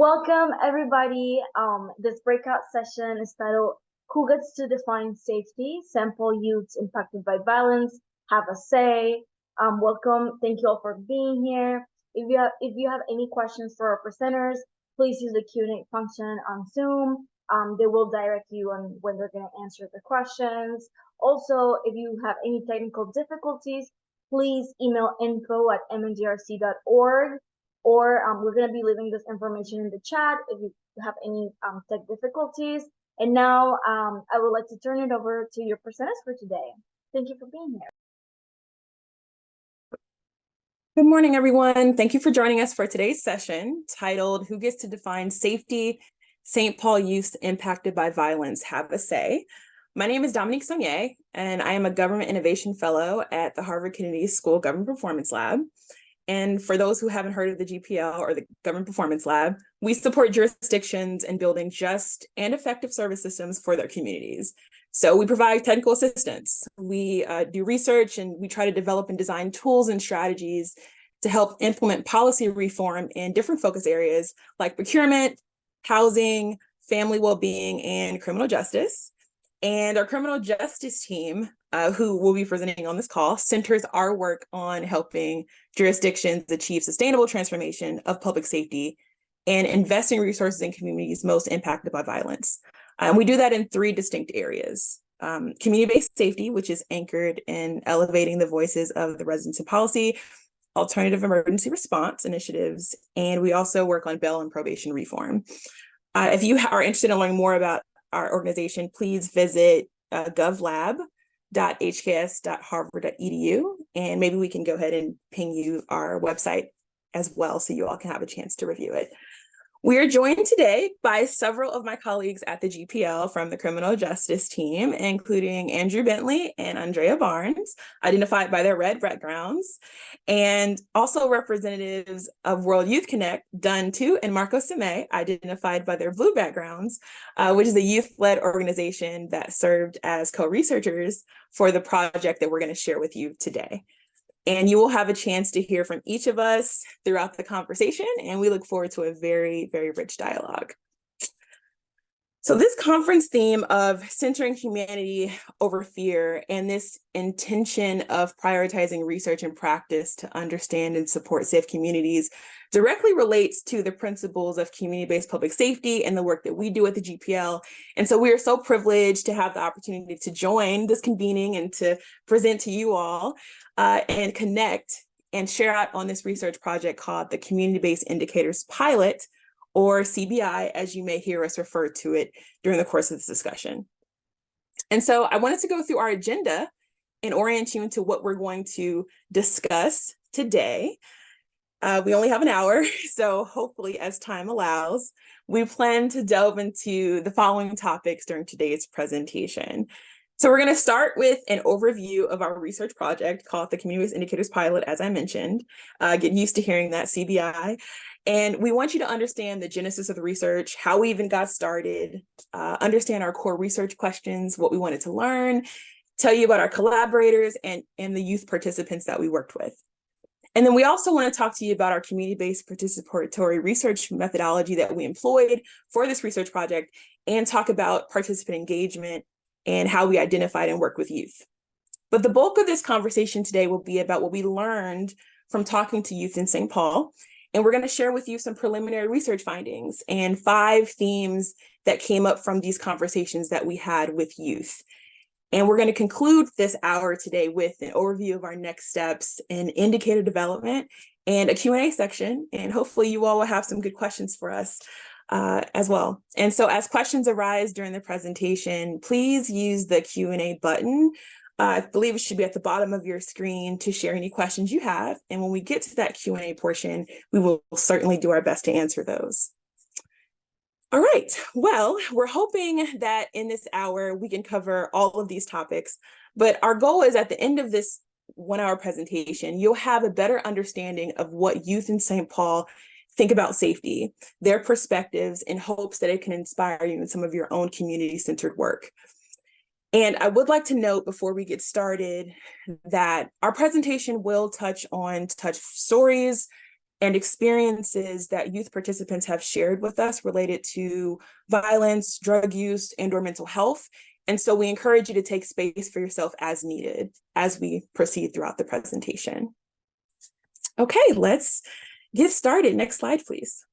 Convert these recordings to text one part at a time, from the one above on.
Welcome, everybody. This breakout session is titled Who Gets to Define Safety? Sample Youths Impacted by Violence Have a Say. Welcome. Thank you all for being here. If you have any questions for our presenters, please use the Q&A function on Zoom. They will direct you on when they're going to answer the questions. Also, if you have any technical difficulties, please email info@mndrc.org, or we're going to be leaving this information in the chat if you have any tech difficulties. And now I would like to turn it over to your presenters for today. Thank you for being here. Good morning, everyone. Thank you for joining us for today's session titled Who Gets to Define Safety? St. Paul Youths Impacted by Violence Have a Say. My name is Dominique Saunier, and I am a Government Innovation Fellow at the Harvard Kennedy School Government Performance Lab. And for those who haven't heard of the GPL or the Government Performance Lab, we support jurisdictions in building just and effective service systems for their communities. So we provide technical assistance. We do research, and we try to develop and design tools and strategies to help implement policy reform in different focus areas like procurement, housing, family well-being, and criminal justice. And our criminal justice team, who will be presenting on this call, centers our work on helping jurisdictions achieve sustainable transformation of public safety and investing resources in communities most impacted by violence. We do that in three distinct areas. Community-based safety, which is anchored in elevating the voices of the residents in policy, alternative emergency response initiatives, and we also work on bail and probation reform. If you are interested in learning more about our organization, please visit govlab.hks.harvard.edu, and maybe we can go ahead and ping you our website as well so you all can have a chance to review it. We are joined today by several of my colleagues at the GPL from the criminal justice team, including Andrew Bentley and Andrea Barnes, identified by their red backgrounds, and also representatives of World Youth Connect, Dunn Tu and Marco Sime, identified by their blue backgrounds, which is a youth-led organization that served as co-researchers for the project that we're going to share with you today. And you will have a chance to hear from each of us throughout the conversation, and we look forward to a very, very rich dialogue. So this conference theme of centering humanity over fear and this intention of prioritizing research and practice to understand and support safe communities directly relates to the principles of community-based public safety and the work that we do at the GPL. And so we are so privileged to have the opportunity to join this convening and to present to you all and connect and share out on this research project called the Community-Based Indicators Pilot, or CBI, as you may hear us refer to it during the course of this discussion. And so I wanted to go through our agenda and orient you into what we're going to discuss today. We only have an hour, so hopefully as time allows, we plan to delve into the following topics during today's presentation. So we're going to start with an overview of our research project called the Community-Based Indicators Pilot, as I mentioned. Get used to hearing that, CBI. And we want you to understand the genesis of the research, how we even got started, understand our core research questions, what we wanted to learn, tell you about our collaborators and the youth participants that we worked with. And then we also want to talk to you about our community-based participatory research methodology that we employed for this research project, and talk about participant engagement and how we identified and worked with youth. But the bulk of this conversation today will be about what we learned from talking to youth in St. Paul. And we're going to share with you some preliminary research findings and 5 themes that came up from these conversations that we had with youth. And we're going to conclude this hour today with an overview of our next steps in indicator development and a Q&A section. And hopefully you all will have some good questions for us as well. And so as questions arise during the presentation, please use the Q&A button. I believe it should be at the bottom of your screen to share any questions you have. And when we get to that Q&A portion, we will certainly do our best to answer those. All right, well, we're hoping that in this hour, we can cover all of these topics, but our goal is at the end of this 1-hour presentation, you'll have a better understanding of what youth in St. Paul think about safety, their perspectives, in hopes that it can inspire you in some of your own community-centered work. And I would like to note before we get started that our presentation will touch on stories and experiences that youth participants have shared with us related to violence, drug use, and/or mental health. And so we encourage you to take space for yourself as needed as we proceed throughout the presentation. Okay, let's get started. Next slide, please.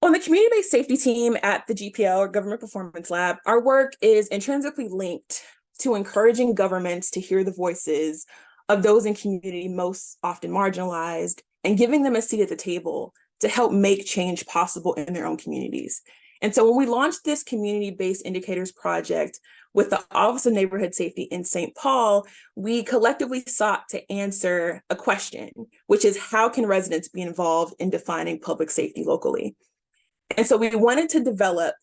On the community-based safety team at the GPL, or Government Performance Lab, our work is intrinsically linked to encouraging governments to hear the voices of those in community most often marginalized and giving them a seat at the table to help make change possible in their own communities. And so when we launched this community-based indicators project with the Office of Neighborhood Safety in St. Paul, we collectively sought to answer a question, which is, how can residents be involved in defining public safety locally? And so we wanted to develop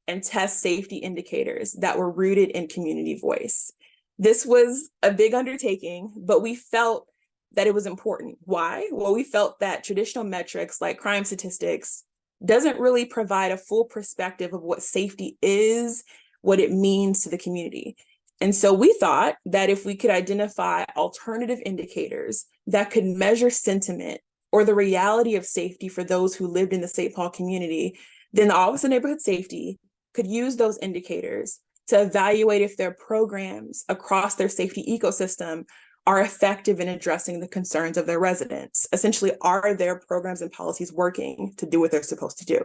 and test safety indicators that were rooted in community voice. This was a big undertaking, but we felt that it was important. Why? Well, we felt that traditional metrics like crime statistics doesn't really provide a full perspective of what safety is, what it means to the community. And so we thought that if we could identify alternative indicators that could measure sentiment or the reality of safety for those who lived in the St. Paul community, then the Office of Neighborhood Safety could use those indicators to evaluate if their programs across their safety ecosystem are effective in addressing the concerns of their residents. Essentially, are their programs and policies working to do what they're supposed to do?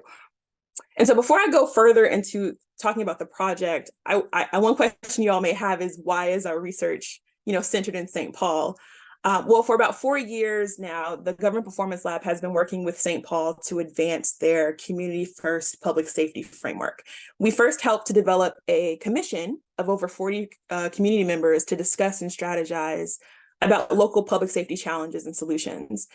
And so before I go further into talking about the project, one question you all may have is, why is our research, centered in St. Paul? Well, for about 4 years now, the Government Performance Lab has been working with St. Paul to advance their community-first public safety framework. We first helped to develop a commission of over 40 community members to discuss and strategize about local public safety challenges and solutions.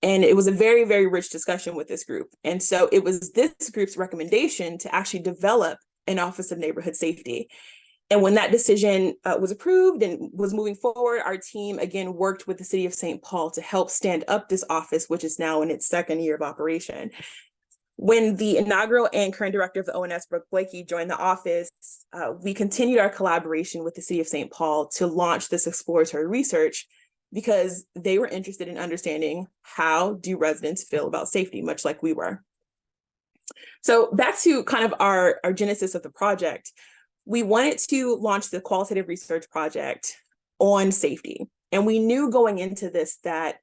And it was a very, very rich discussion with this group. And so it was this group's recommendation to actually develop an Office of Neighborhood Safety. And when that decision was approved and was moving forward, our team again worked with the city of St. Paul to help stand up this office, which is now in its second year of operation. When the inaugural and current director of the ONS, Brooke Blakey, joined the office, we continued our collaboration with the city of St. Paul to launch this exploratory research because they were interested in understanding, how do residents feel about safety, much like we were. So back to kind of our genesis of the project. We wanted to launch the qualitative research project on safety. And we knew going into this that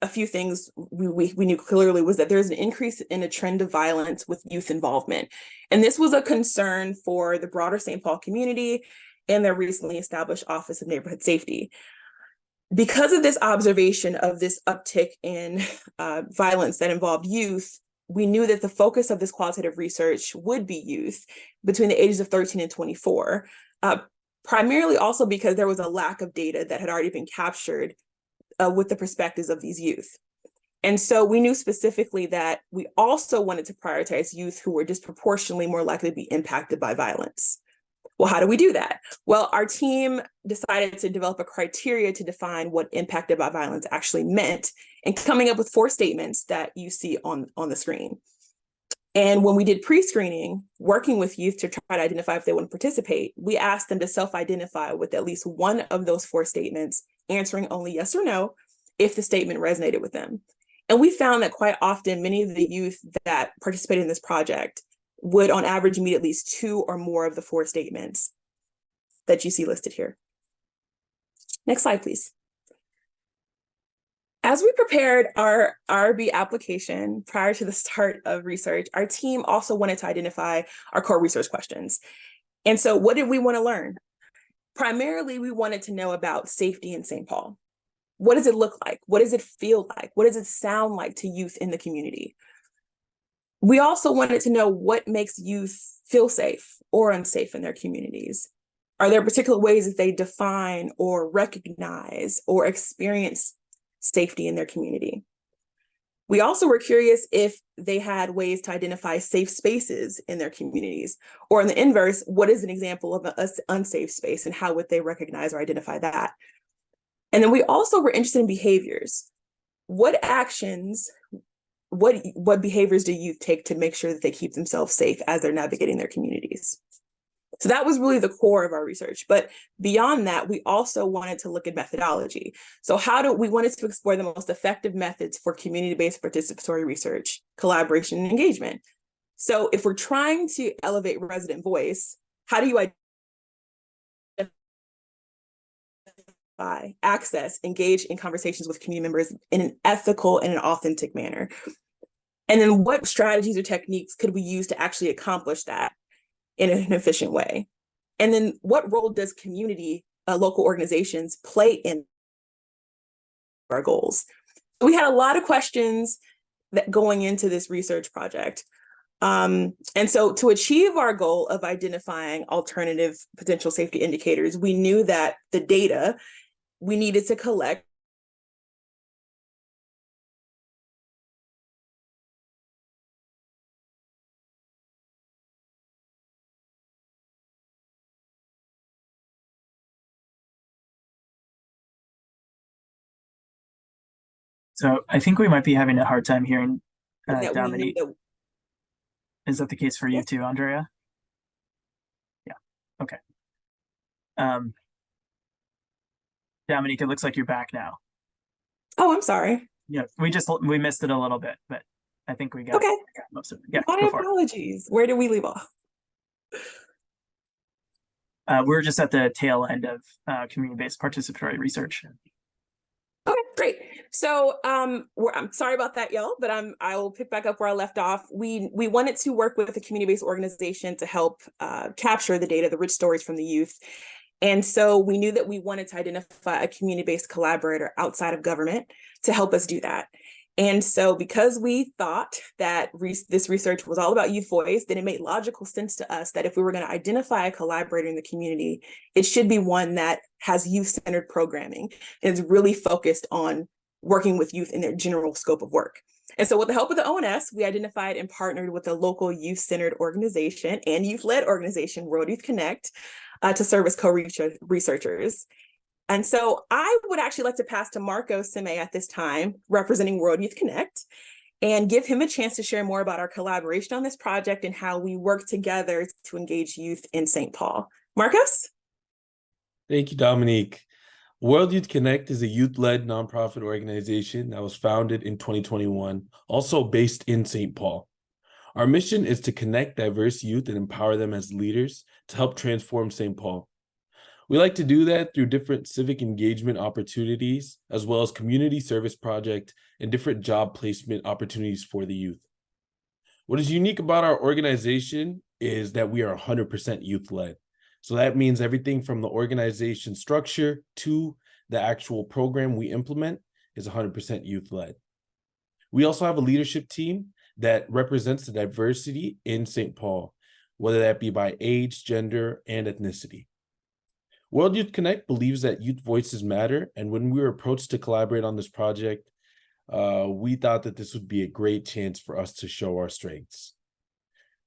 a few things we knew clearly was that there's an increase in a trend of violence with youth involvement. And this was a concern for the broader St. Paul community and their recently established Office of Neighborhood Safety. Because of this observation of this uptick in violence that involved youth, we knew that the focus of this qualitative research would be youth between the ages of 13 and 24, primarily also because there was a lack of data that had already been captured with the perspectives of these youth. And so we knew specifically that we also wanted to prioritize youth who were disproportionately more likely to be impacted by violence. Well, how do we do that? Well, our team decided to develop a criteria to define what impacted by violence actually meant, and coming up with 4 statements that you see on the screen. And when we did pre-screening, working with youth to try to identify if they would participate, we asked them to self-identify with at least one of those 4 statements, answering only yes or no if the statement resonated with them. And we found that quite often, many of the youth that participated in this project would on average meet at least 2 or more of the 4 statements that you see listed here. Next slide, please. As we prepared our RB application prior to the start of research, our team also wanted to identify our core research questions. And so what did we want to learn? Primarily, we wanted to know about safety in St. Paul. What does it look like? What does it feel like? What does it sound like to youth in the community? We also wanted to know what makes youth feel safe or unsafe in their communities. Are there particular ways that they define or recognize or experience safety in their community? We also were curious if they had ways to identify safe spaces in their communities, or in the inverse, what is an example of an unsafe space and how would they recognize or identify that? And then we also were interested in behaviors. What actions, what behaviors do youth take to make sure that they keep themselves safe as they're navigating their communities? So that was really the core of our research. But beyond that, we also wanted to look at methodology. So we wanted to explore the most effective methods for community-based participatory research, collaboration, and engagement. So if we're trying to elevate resident voice, how do you identify, access, engage in conversations with community members in an ethical and an authentic manner? And then what strategies or techniques could we use to actually accomplish that in an efficient way? And then what role does community, local organizations play in our goals? We had a lot of questions that going into this research project. And so to achieve our goal of identifying alternative potential safety indicators, we knew that the data we needed to collect So I think we might be having a hard time hearing that we knew Dominique. that. Is that the case for you too, Andrea? Yeah, okay. Dominique, it looks like you're back now. Oh, I'm sorry. Yeah, we missed it a little bit, but I think we got most of it. Yeah, my apologies. Where did we leave off? We're just at the tail end of community-based participatory research. Okay, great. So I'm sorry about that, y'all, but I will pick back up where I left off. We wanted to work with a community-based organization to help capture the data, the rich stories from the youth. And so we knew that we wanted to identify a community-based collaborator outside of government to help us do that. And so because we thought that this research was all about youth voice, then it made logical sense to us that if we were going to identify a collaborator in the community, it should be one that has youth-centered programming and is really focused on working with youth in their general scope of work. And so with the help of the ONS, we identified and partnered with a local youth-centered organization and youth-led organization, World Youth Connect, to serve as co-researchers. And so I would actually like to pass to Marco Sime at this time, representing World Youth Connect, and give him a chance to share more about our collaboration on this project and how we work together to engage youth in St. Paul. Marcos? Thank you, Dominique. World Youth Connect is a youth-led nonprofit organization that was founded in 2021, also based in St. Paul. Our mission is to connect diverse youth and empower them as leaders to help transform St. Paul. We like to do that through different civic engagement opportunities, as well as community service projects and different job placement opportunities for the youth. What is unique about our organization is that we are 100% youth-led. So that means everything from the organization structure to the actual program we implement is 100% youth-led. We also have a leadership team that represents the diversity in St. Paul, whether that be by age, gender, and ethnicity. World Youth Connect believes that youth voices matter, and when we were approached to collaborate on this project, we thought that this would be a great chance for us to show our strengths.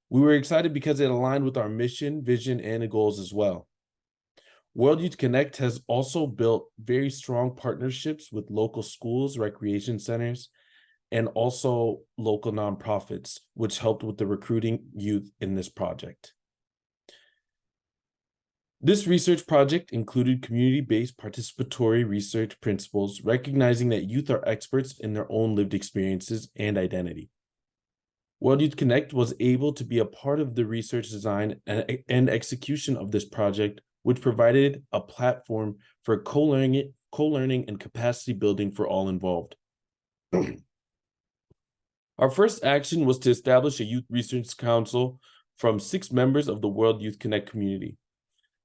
We were excited because it aligned with our mission, vision, and goals as well. World Youth Connect has also built very strong partnerships with local schools, recreation centers, and also local nonprofits, which helped with the recruiting youth in this project. This research project included community-based participatory research principles, recognizing that youth are experts in their own lived experiences and identity. World Youth Connect was able to be a part of the research design and execution of this project, which provided a platform for co-learning and capacity building for all involved. Our first action was to establish a youth research council from 6 members of the World Youth Connect community.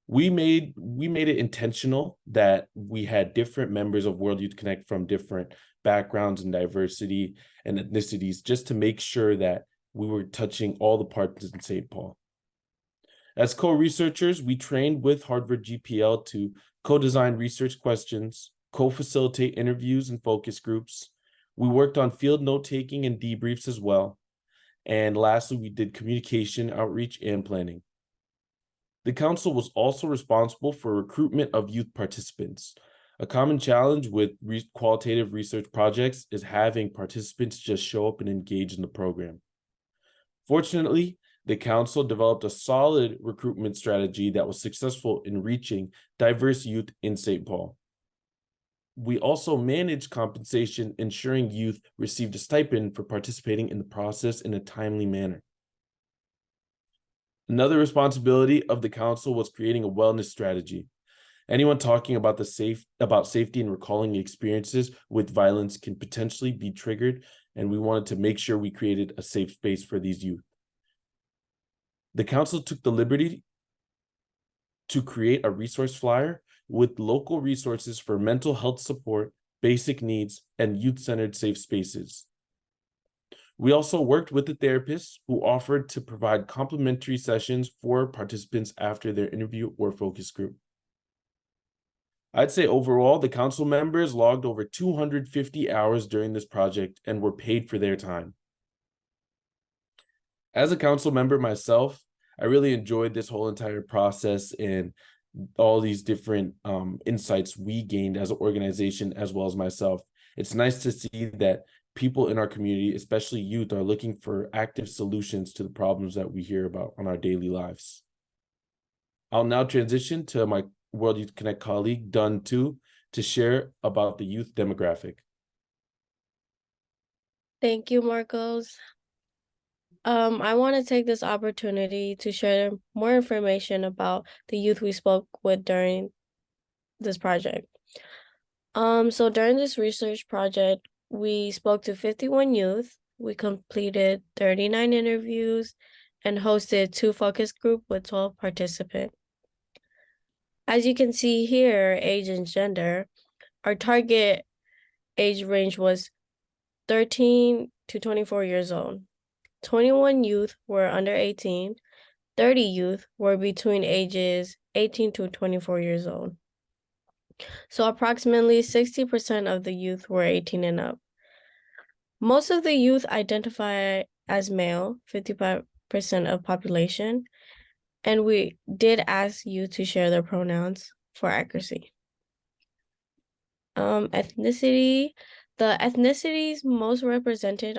We made it intentional that we had different members of World Youth Connect from different backgrounds and diversity and ethnicities, just to make sure that we were touching all the parts in St. Paul. As co-researchers, we trained with Harvard GPL to co-design research questions, co-facilitate interviews and focus groups. We worked on field note-taking and debriefs as well. And lastly, we did communication, outreach, and planning. The council was also responsible for recruitment of youth participants. A common challenge with qualitative research projects is having participants just show up and engage in the program. Fortunately, The council developed a solid recruitment strategy that was successful in reaching diverse youth in St. Paul. We also managed compensation, ensuring youth received a stipend for participating in the process in a timely manner. Another responsibility of the council was creating a wellness strategy. Anyone talking about safety and recalling experiences with violence can potentially be triggered, and we wanted to make sure we created a safe space for these youth. The council took the liberty to create a resource flyer with local resources for mental health support, basic needs, and youth-centered safe spaces. We also worked with the therapists who offered to provide complimentary sessions for participants after their interview or focus group. I'd say overall, the council members logged over 250 hours during this project and were paid for their time. As a council member myself, I really enjoyed this whole entire process and all these different insights we gained as an organization, as well as myself. It's nice to see that people in our community, especially youth, are looking for active solutions to the problems that we hear about on our daily lives. I'll now transition to my World Youth Connect colleague, Dunn Tu, to share about the youth demographic. Thank you, Marcos. I want to take this opportunity to share more information about the youth we spoke with during this project. So during this research project, we spoke to 51 youth. We completed 39 interviews and hosted 2 focus groups with 12 participants. As you can see here, age and gender, our target age range was 13 to 24 years old. 21 youth were under 18, 30 youth were between ages 18 to 24 years old. So approximately 60% of the youth were 18 and up. Most of the youth identify as male, 55% of population, and we did ask you to share their pronouns for accuracy. Ethnicity, the ethnicities most represented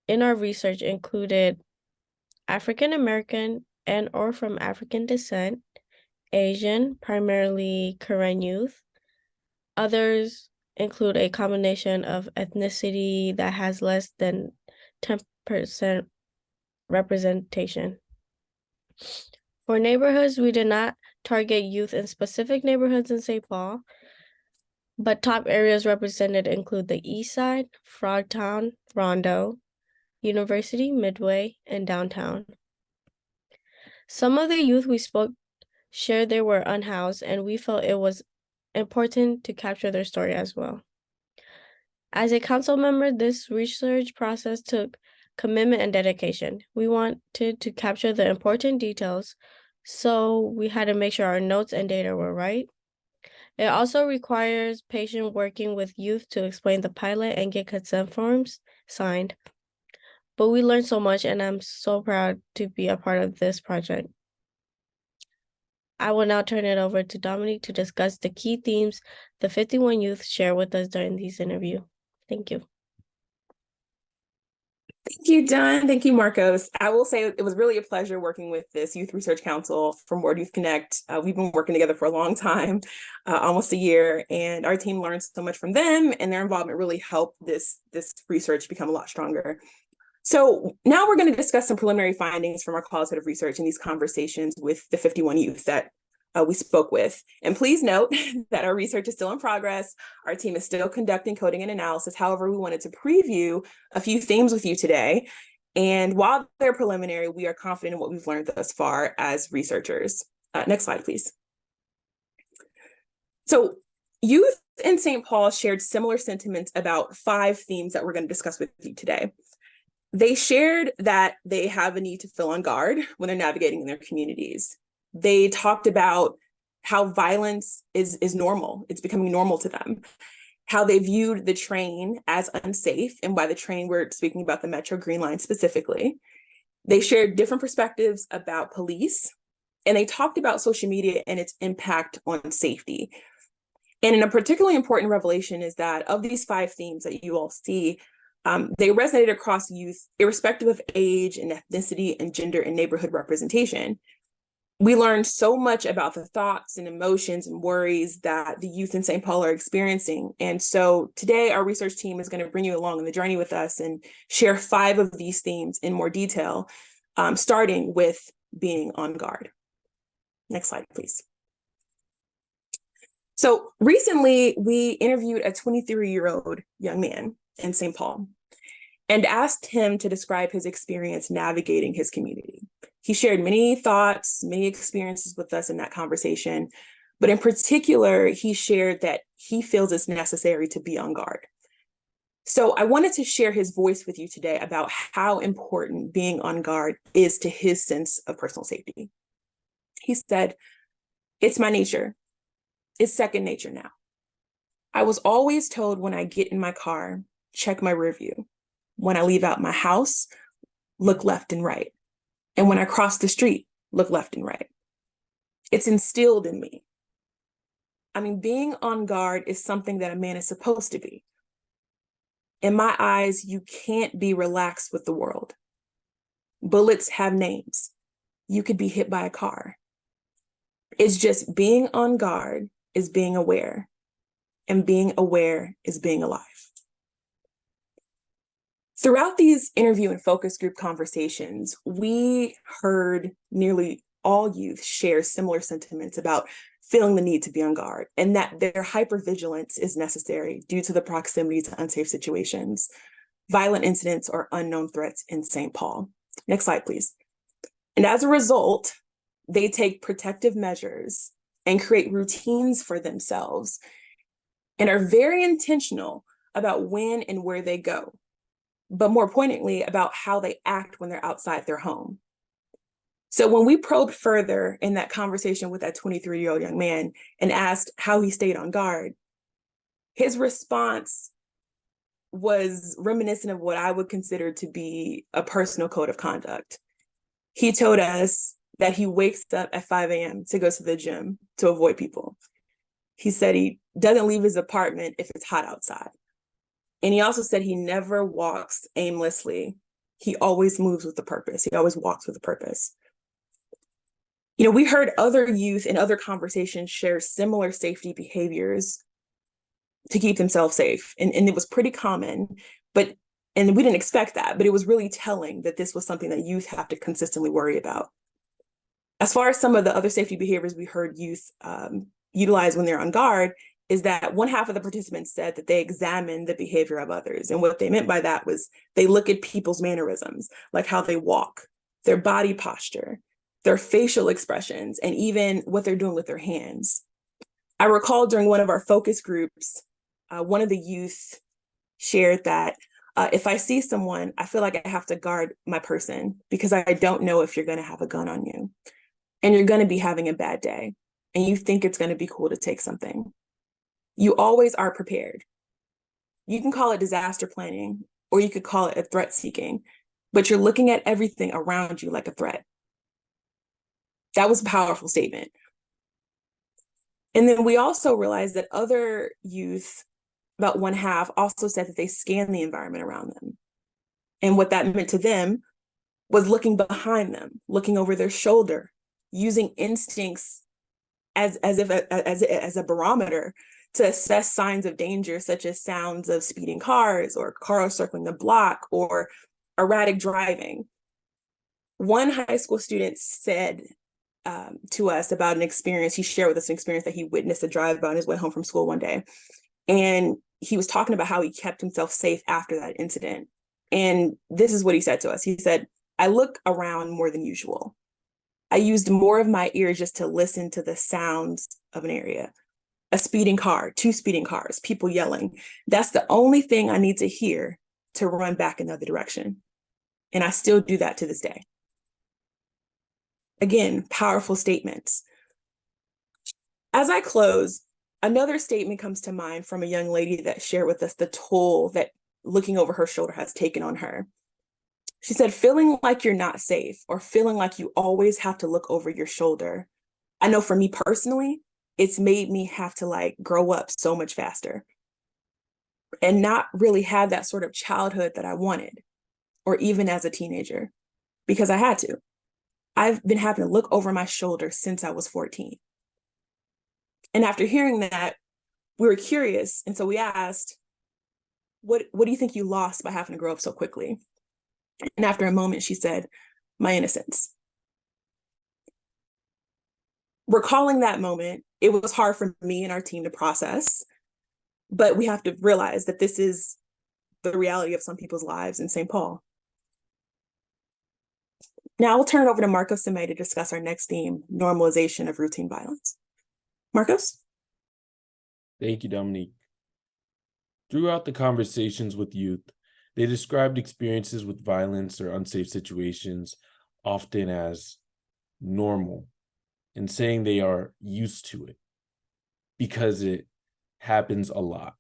in our research included African American and or from African descent, Asian, primarily Korean youth. Others include a combination of ethnicity that has less than 10% representation. For neighborhoods, we did not target youth in specific neighborhoods in St. Paul, but top areas represented include the East Side, Frogtown, Rondo, University, Midway, and downtown. Some of the youth we spoke shared they were unhoused, and we felt it was important to capture their story as well. As a council member, this research process took commitment and dedication. We wanted to capture the important details, so we had to make sure our notes and data were right. It also requires patient working with youth to explain the pilot and get consent forms signed. But we learned so much, and I'm so proud to be a part of this project. I will now turn it over to Dominique to discuss the key themes the 51 youth share with us during this interview. Thank you. Thank you, Dunn. Thank you, Marcos. I will say it was really a pleasure working with this Youth Research Council from World Youth Connect. We've been working together for a long time, almost a year, and our team learned so much from them, and their involvement really helped this research become a lot stronger. So now we're going to discuss some preliminary findings from our qualitative of research in these conversations with the 51 youth that we spoke with. And please note that our research is still in progress. Our team is still conducting coding and analysis. However, we wanted to preview a few themes with you today. And while they're preliminary, we are confident in what we've learned thus far as researchers. Next slide, please. So youth in St. Paul shared similar sentiments about 5 themes that we're going to discuss with you today. They shared that they have a need to feel on guard when they're navigating in their communities. They talked about how violence is normal. It's becoming normal to them. How they viewed the train as unsafe, and by the train, we're speaking about the Metro Green Line specifically. They shared different perspectives about police, and they talked about social media and its impact on safety. And a particularly important revelation is that of these 5 themes that you all see, They resonated across youth, irrespective of age and ethnicity and gender and neighborhood representation. We learned so much about the thoughts and emotions and worries that the youth in St. Paul are experiencing. And so today, our research team is going to bring you along on the journey with us and share 5 of these themes in more detail, starting with being on guard. Next slide, please. So recently, we interviewed a 23-year-old young man in St. Paul and asked him to describe his experience navigating his community. He shared many thoughts, many experiences with us in that conversation, but in particular, he shared that he feels it's necessary to be on guard. So I wanted to share his voice with you today about how important being on guard is to his sense of personal safety. He said, "It's my nature. It's second nature now. I was always told when I get in my car, check my rear view. When I leave out my house, look left and right. And when I cross the street, look left and right. It's instilled in me. I mean, being on guard is something that a man is supposed to be. In my eyes, you can't be relaxed with the world. Bullets have names. You could be hit by a car. It's just being on guard is being aware, and being aware is being alive." Throughout these interview and focus group conversations, we heard nearly all youth share similar sentiments about feeling the need to be on guard and that their hypervigilance is necessary due to the proximity to unsafe situations, violent incidents, or unknown threats in St. Paul. Next slide, please. And as a result, they take protective measures and create routines for themselves and are very intentional about when and where they go, but more poignantly, about how they act when they're outside their home. So when we probed further in that conversation with that 23-year-old young man and asked how he stayed on guard, his response was reminiscent of what I would consider to be a personal code of conduct. He told us that he wakes up at 5 a.m. to go to the gym to avoid people. He said he doesn't leave his apartment if it's hot outside. And he also said he never walks aimlessly. He always moves with a purpose. He always walks with a purpose. You know, we heard other youth in other conversations share similar safety behaviors to keep themselves safe. And it was pretty common, and we didn't expect that, but it was really telling that this was something that youth have to consistently worry about. As far as some of the other safety behaviors we heard youth utilize when they're on guard, is that one half of the participants said that they examine the behavior of others. And what they meant by that was they look at people's mannerisms, like how they walk, their body posture, their facial expressions, and even what they're doing with their hands. I recall during one of our focus groups, one of the youth shared that if I see someone, I feel like I have to guard my person because I don't know if you're going to have a gun on you and you're going to be having a bad day and you think it's going to be cool to take something. You always are prepared. You can call it disaster planning, or you could call it a threat seeking, but you're looking at everything around you like a threat. That was a powerful statement. And then we also realized that other youth, about one half, also said that they scan the environment around them. And what that meant to them was looking behind them, looking over their shoulder, using instincts as a barometer to assess signs of danger, such as sounds of speeding cars or cars circling the block or erratic driving. One high school student said to us about an experience, he shared with us an experience that he witnessed a drive-by on his way home from school one day. And he was talking about how he kept himself safe after that incident. And this is what he said to us. He said, "I look around more than usual. I used more of my ears just to listen to the sounds of an area. A speeding car, 2 speeding cars, people yelling. That's the only thing I need to hear to run back in the other direction. And I still do that to this day." Again, powerful statements. As I close, another statement comes to mind from a young lady that shared with us the toll that looking over her shoulder has taken on her. She said, "Feeling like you're not safe or feeling like you always have to look over your shoulder. I know for me personally, it's made me have to grow up so much faster. and not really have that sort of childhood that I wanted, or even as a teenager, because I had to. I've been having to look over my shoulder since I was 14. And after hearing that, we were curious. And so we asked, what do you think you lost by having to grow up so quickly? And after a moment, she said, my innocence. Recalling that moment, it was hard for me and our team to process, but we have to realize that this is the reality of some people's lives in St. Paul. Now I'll turn it over to Marcos Sime to discuss our next theme, normalization of routine violence. Marcos? Thank you, Dominique. Throughout the conversations with youth, they described experiences with violence or unsafe situations often as normal, and saying they are used to it because it happens a lot.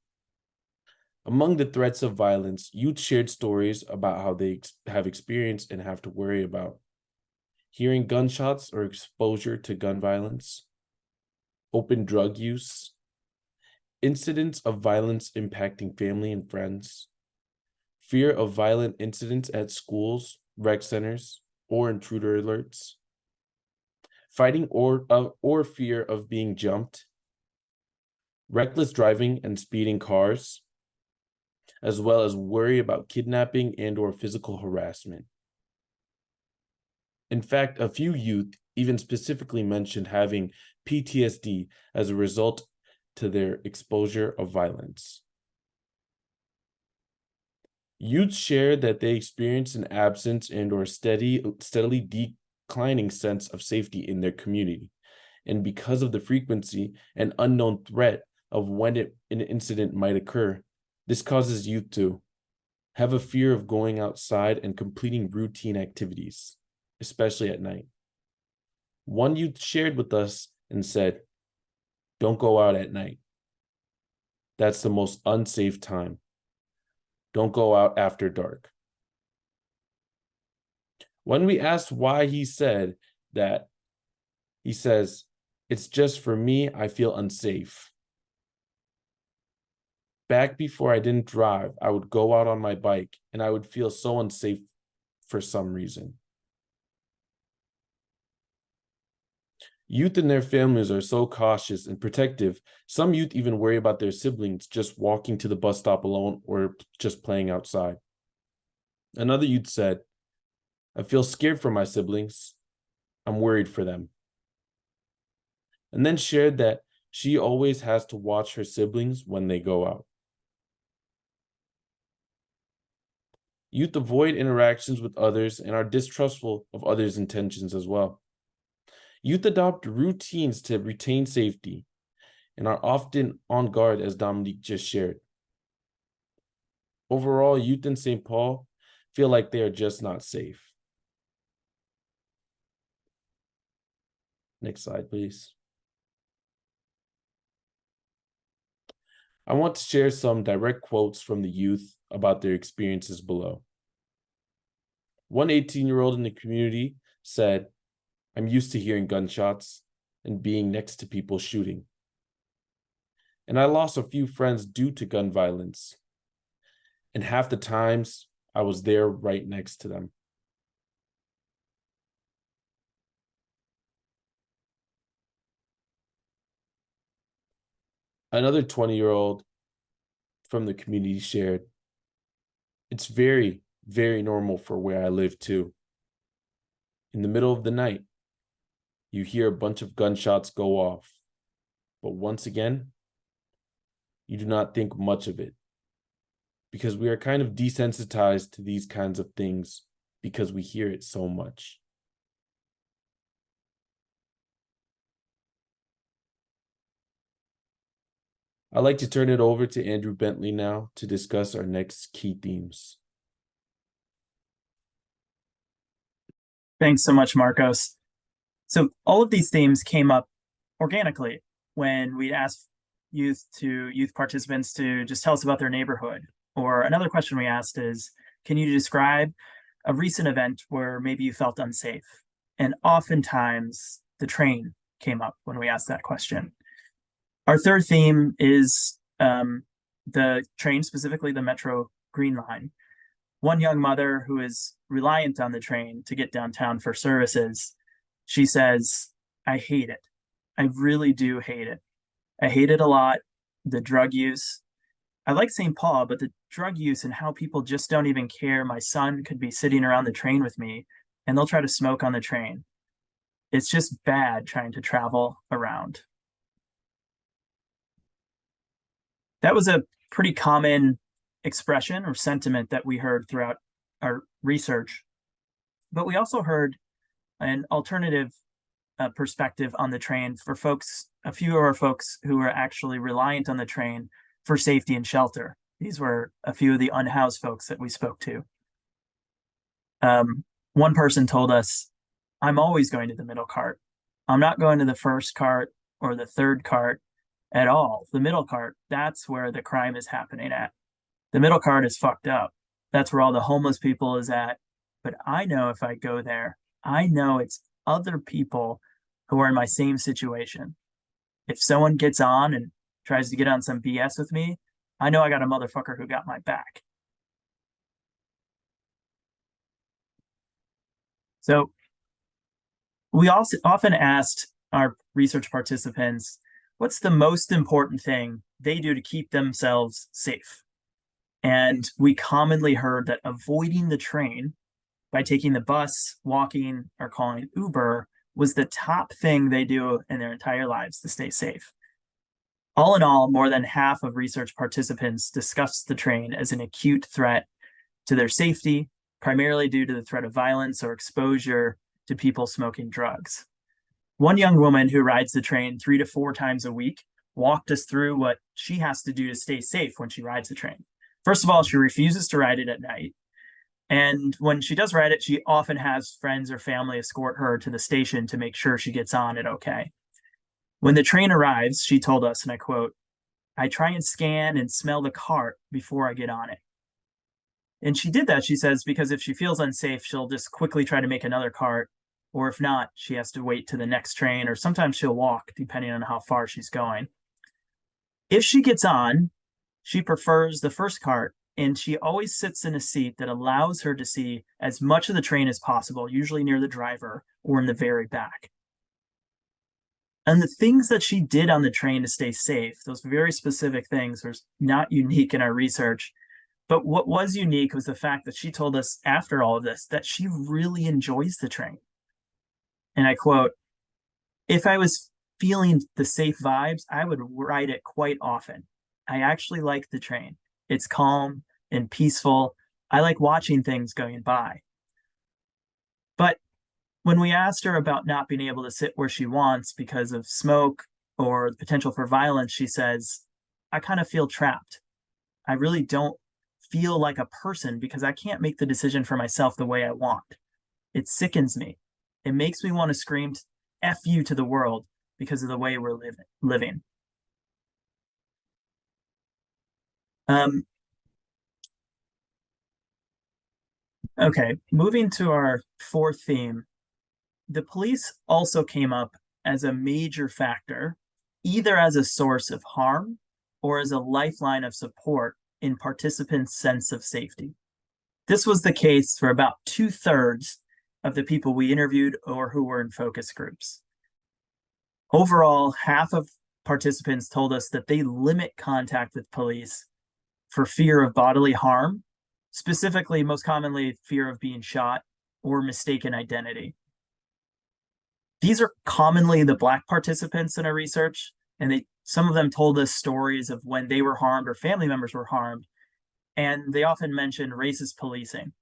Among the threats of violence, youth shared stories about how they have experienced and have to worry about hearing gunshots or exposure to gun violence, open drug use, incidents of violence impacting family and friends, fear of violent incidents at schools, rec centers, or intruder alerts, fighting or fear of being jumped, reckless driving and speeding cars, as well as worry about kidnapping and or physical harassment. In fact, a few youth even specifically mentioned having PTSD as a result to their exposure of violence. Youth shared that they experienced an absence and or steadily declining sense of safety in their community. And because of the frequency and unknown threat of when an incident might occur, this causes youth to have a fear of going outside and completing routine activities, especially at night. One youth shared with us and said, "Don't go out at night. That's the most unsafe time. Don't go out after dark." When we asked why he said that, he says, "It's just for me, I feel unsafe. Back before I didn't drive, I would go out on my bike and I would feel so unsafe for some reason." Youth and their families are so cautious and protective. Some youth even worry about their siblings just walking to the bus stop alone or just playing outside. Another youth said, "I feel scared for my siblings. I'm worried for them." And then shared that she always has to watch her siblings when they go out. Youth avoid interactions with others and are distrustful of others' intentions as well. Youth adopt routines to retain safety and are often on guard, as Dominique just shared. Overall, youth in St. Paul feel like they are just not safe. Next slide, please. I want to share some direct quotes from the youth about their experiences below. One 18-year-old in the community said, "I'm used to hearing gunshots and being next to people shooting. And I lost a few friends due to gun violence. And half the times I was there right next to them." Another 20-year-old from the community shared, "It's very, very normal for where I live too. In the middle of the night, you hear a bunch of gunshots go off. But once again, you do not think much of it because we are kind of desensitized to these kinds of things because we hear it so much." I'd like to turn it over to Andrew Bentley now to discuss our next key themes. Thanks so much, Marcos. So all of these themes came up organically when we asked youth participants to just tell us about their neighborhood. Or another question we asked is, can you describe a recent event where maybe you felt unsafe? And oftentimes the train came up when we asked that question. Our third theme is the train, specifically the Metro Green Line. One young mother who is reliant on the train to get downtown for services, she says, I hate it. I really do hate it. I hate it a lot. The drug use. I like St. Paul, but the drug use and how people just don't even care. My son could be sitting around the train with me and they'll try to smoke on the train. It's just bad trying to travel around. That was a pretty common expression or sentiment that we heard throughout our research. But we also heard an alternative perspective on the train for folks, a few of our folks who were actually reliant on the train for safety and shelter. These were a few of the unhoused folks that we spoke to. One person told us, I'm always going to the middle cart. I'm not going to the first cart or the third cart at all. The middle cart, that's where the crime is happening at. The middle cart is fucked up. That's where all the homeless people is at. But I know if I go there, I know it's other people who are in my same situation. If someone gets on and tries to get on some BS with me, I know I got a motherfucker who got my back. So we also often asked our research participants, what's the most important thing they do to keep themselves safe? And we commonly heard that avoiding the train by taking the bus, walking, or calling Uber was the top thing they do in their entire lives to stay safe. All in all, more than half of research participants discussed the train as an acute threat to their safety, primarily due to the threat of violence or exposure to people smoking drugs. One young woman who rides the train 3 to 4 times a week walked us through what she has to do to stay safe when she rides the train. First of all, she refuses to ride it at night. And when she does ride it, she often has friends or family escort her to the station to make sure she gets on it okay. When the train arrives, she told us, and I quote, I try and scan and smell the cart before I get on it. And she did that, she says, because if she feels unsafe, she'll just quickly try to make another cart. Or if not, she has to wait to the next train, or sometimes she'll walk, depending on how far she's going. If she gets on, she prefers the first cart, and she always sits in a seat that allows her to see as much of the train as possible, usually near the driver or in the very back. And the things that she did on the train to stay safe, those very specific things, were not unique in our research. But what was unique was the fact that she told us after all of this that she really enjoys the train. And I quote, if I was feeling the safe vibes, I would ride it quite often. I actually like the train. It's calm and peaceful. I like watching things going by. But when we asked her about not being able to sit where she wants because of smoke or the potential for violence, she says, I kind of feel trapped. I really don't feel like a person because I can't make the decision for myself the way I want. It sickens me. It makes me want to scream F you to the world because of the way we're living. Okay, moving to our fourth theme. The police also came up as a major factor, either as a source of harm or as a lifeline of support in participants' sense of safety. This was the case for about 2/3 of the people we interviewed or who were in focus groups. Overall, half of participants told us that they limit contact with police for fear of bodily harm, specifically, most commonly, fear of being shot or mistaken identity. These are commonly the Black participants in our research, and some of them told us stories of when they were harmed or family members were harmed, and they often mentioned racist policing.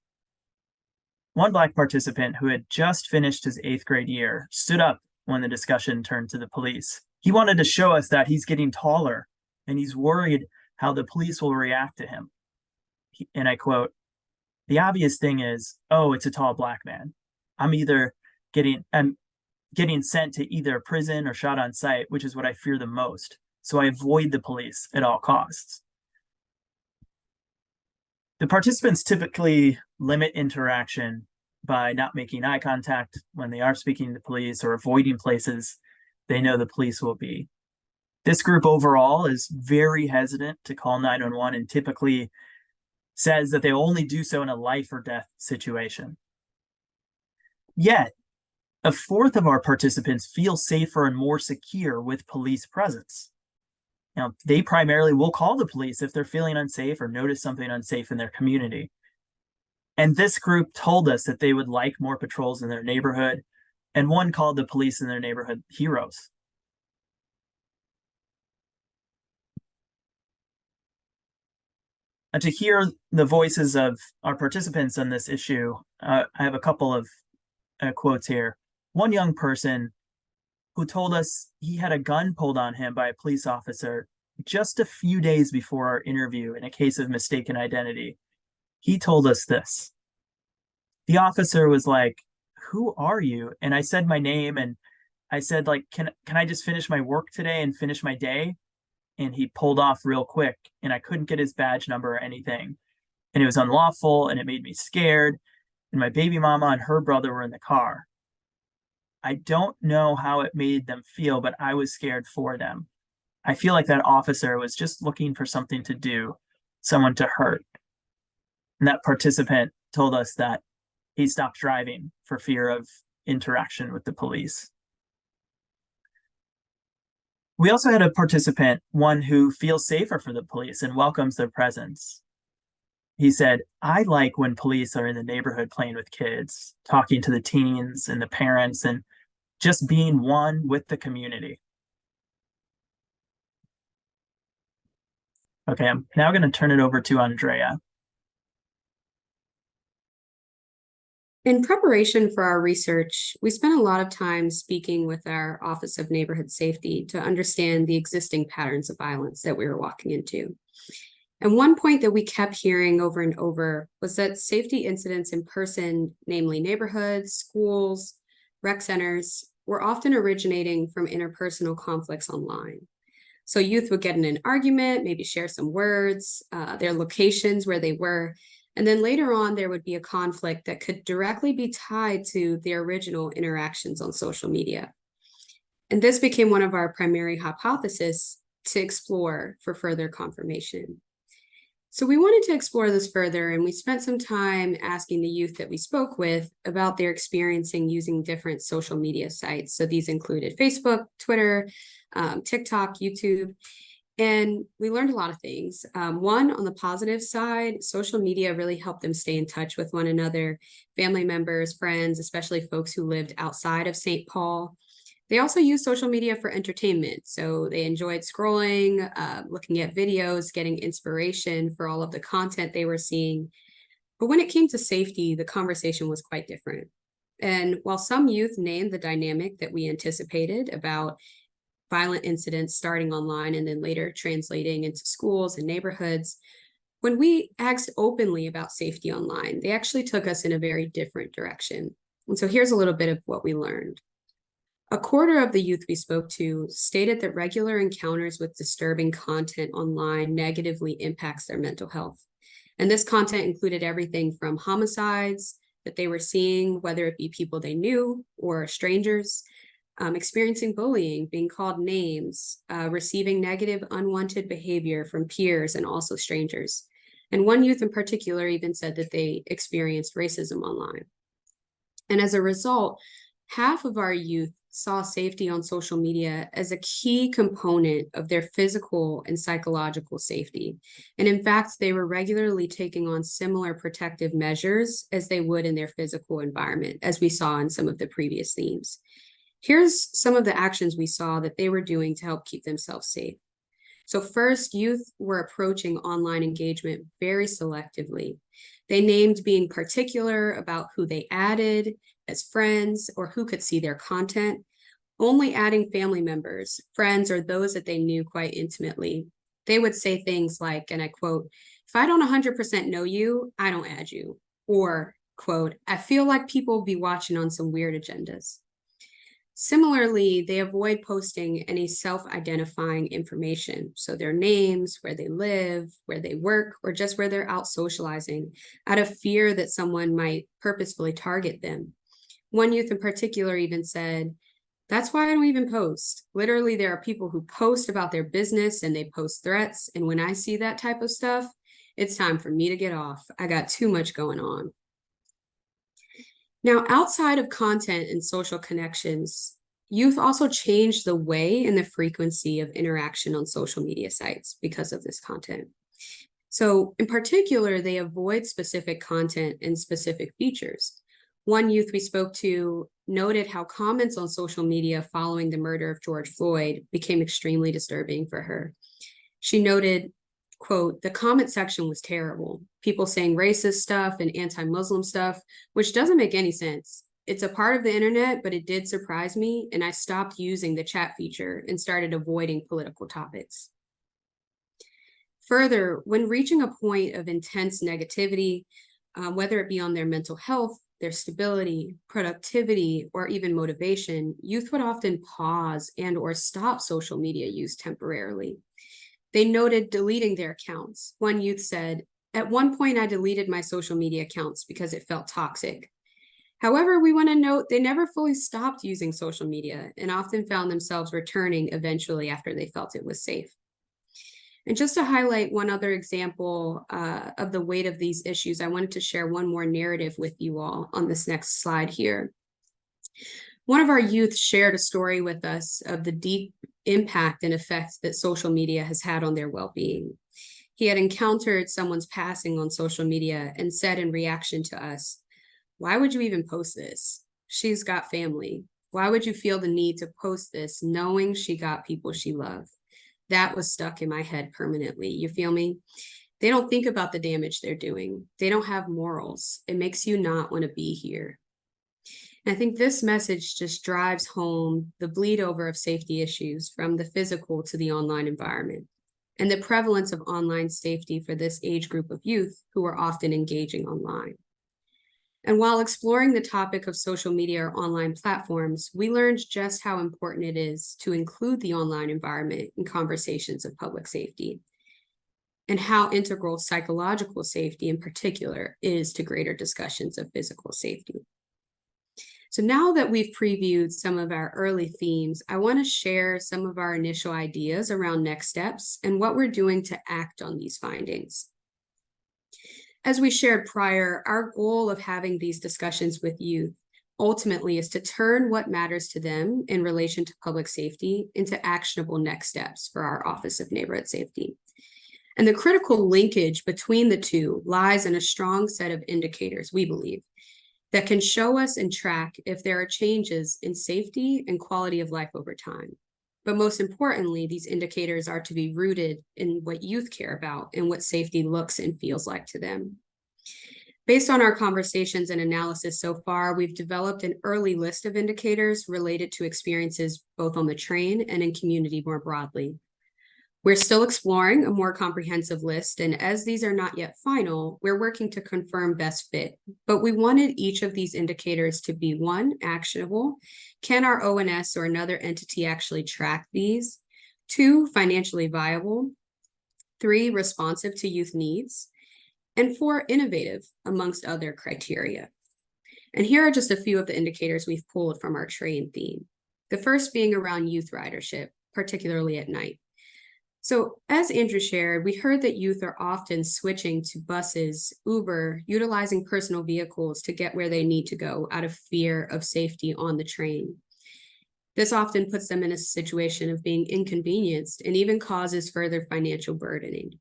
One Black participant who had just finished his 8th grade year stood up when the discussion turned to the police. He wanted to show us that he's getting taller, and he's worried how the police will react to him. And I quote, the obvious thing is, oh, it's a tall Black man. I'm getting sent to either prison or shot on sight, which is what I fear the most. So I avoid the police at all costs. The participants typically limit interaction by not making eye contact when they are speaking to police or avoiding places they know the police will be. This group overall is very hesitant to call 911 and typically says that they only do so in a life or death situation. Yet, a fourth of our participants feel safer and more secure with police presence. Now, they primarily will call the police if they're feeling unsafe or notice something unsafe in their community. And this group told us that they would like more patrols in their neighborhood, and one called the police in their neighborhood heroes. And to hear the voices of our participants on this issue, I have a couple of quotes here. One young person who told us he had a gun pulled on him by a police officer just a few days before our interview in a case of mistaken identity. He told us this. The officer was like, "Who are you?" And I said my name, and I said, like, can I just finish my work today and finish my day? And he pulled off real quick, and I couldn't get his badge number or anything. And it was unlawful, and it made me scared. And my baby mama and her brother were in the car. I don't know how it made them feel, but I was scared for them. I feel like that officer was just looking for something to do, someone to hurt. And that participant told us that he stopped driving for fear of interaction with the police. We also had a participant, one who feels safer for the police and welcomes their presence. He said, "I like when police are in the neighborhood playing with kids, talking to the teens and the parents, and just being one with the community." Okay, I'm now going to turn it over to Andrea. In preparation for our research, we spent a lot of time speaking with our Office of Neighborhood Safety to understand the existing patterns of violence that we were walking into. And one point that we kept hearing over and over was that safety incidents in person, namely neighborhoods, schools, rec centers, were often originating from interpersonal conflicts online. So youth would get in an argument, maybe share some words, their locations where they were, and then later on, there would be a conflict that could directly be tied to their original interactions on social media. And this became one of our primary hypotheses to explore for further confirmation. So we wanted to explore this further, and we spent some time asking the youth that we spoke with about their experiencing using different social media sites. So these included Facebook, Twitter, TikTok, YouTube. And we learned a lot of things. One, on the positive side, social media really helped them stay in touch with one another, family members, friends, especially folks who lived outside of St. Paul. They also used social media for entertainment. So they enjoyed scrolling, looking at videos, getting inspiration for all of the content they were seeing. But when it came to safety, the conversation was quite different. And while some youth named the dynamic that we anticipated about violent incidents starting online and then later translating into schools and neighborhoods, when we asked openly about safety online, they actually took us in a very different direction. And so here's a little bit of what we learned. A quarter of the youth we spoke to stated that regular encounters with disturbing content online negatively impacts their mental health. And this content included everything from homicides that they were seeing, whether it be people they knew or strangers, experiencing bullying, being called names, receiving negative, unwanted behavior from peers and also strangers. And one youth in particular even said that they experienced racism online. And as a result, half of our youth saw safety on social media as a key component of their physical and psychological safety. And in fact, they were regularly taking on similar protective measures as they would in their physical environment, as we saw in some of the previous themes. Here's some of the actions we saw that they were doing to help keep themselves safe. So first, youth were approaching online engagement very selectively. They named being particular about who they added as friends or who could see their content, only adding family members, friends, or those that they knew quite intimately. They would say things like, and I quote, "If I don't 100% know you, I don't add you." Or, quote, "I feel like people will be watching on some weird agendas." Similarly, they avoid posting any self-identifying information, so their names, where they live, where they work, or just where they're out socializing, out of fear that someone might purposefully target them. One youth in particular even said, That's why I don't even post. Literally, there are people who post about their business and they post threats. And when I see that type of stuff, it's time for me to get off. I got too much going on. Now, outside of content and social connections, youth also changed the way and the frequency of interaction on social media sites because of this content. So in particular, they avoid specific content and specific features. One youth we spoke to noted how comments on social media following the murder of George Floyd became extremely disturbing for her. She noted, quote, "The comment section was terrible. People saying racist stuff and anti-Muslim stuff, which doesn't make any sense. It's a part of the internet, but it did surprise me, and I stopped using the chat feature and started avoiding political topics." Further, when reaching a point of intense negativity, whether it be on their mental health, their stability, productivity, or even motivation, youth would often pause and or stop social media use temporarily. They noted deleting their accounts. One youth said, "At one point, I deleted my social media accounts because it felt toxic." However, we want to note they never fully stopped using social media and often found themselves returning eventually after they felt it was safe. And just to highlight one other example of the weight of these issues, I wanted to share one more narrative with you all on this next slide here. One of our youth shared a story with us of the deep impact and effects that social media has had on their well-being. He had encountered someone's passing on social media and said in reaction to us, "Why would you even post this? She's got family. Why would you feel the need to post this knowing she got people she loved?" That was stuck in my head permanently. You feel me? They don't think about the damage they're doing. They don't have morals. It makes you not want to be here. And I think this message just drives home the bleed over of safety issues from the physical to the online environment and the prevalence of online safety for this age group of youth who are often engaging online. And while exploring the topic of social media or online platforms, we learned just how important it is to include the online environment in conversations of public safety, and how integral psychological safety in particular is to greater discussions of physical safety. So now that we've previewed some of our early themes, I want to share some of our initial ideas around next steps and what we're doing to act on these findings. As we shared prior, our goal of having these discussions with youth ultimately is to turn what matters to them in relation to public safety into actionable next steps for our Office of Neighborhood Safety. And the critical linkage between the two lies in a strong set of indicators, we believe, that can show us and track if there are changes in safety and quality of life over time. But most importantly, these indicators are to be rooted in what youth care about and what safety looks and feels like to them. Based on our conversations and analysis so far, we've developed an early list of indicators related to experiences both on the train and in community more broadly. We're still exploring a more comprehensive list, and as these are not yet final, we're working to confirm best fit. But we wanted each of these indicators to be: one, actionable. Can our ONS or another entity actually track these? Two, financially viable. Three, responsive to youth needs. And four, innovative, amongst other criteria. And here are just a few of the indicators we've pulled from our train theme. The first being around youth ridership, particularly at night. So as Andrew shared, we heard that youth are often switching to buses, Uber, utilizing personal vehicles to get where they need to go out of fear of safety on the train. This often puts them in a situation of being inconvenienced and even causes further financial burdening.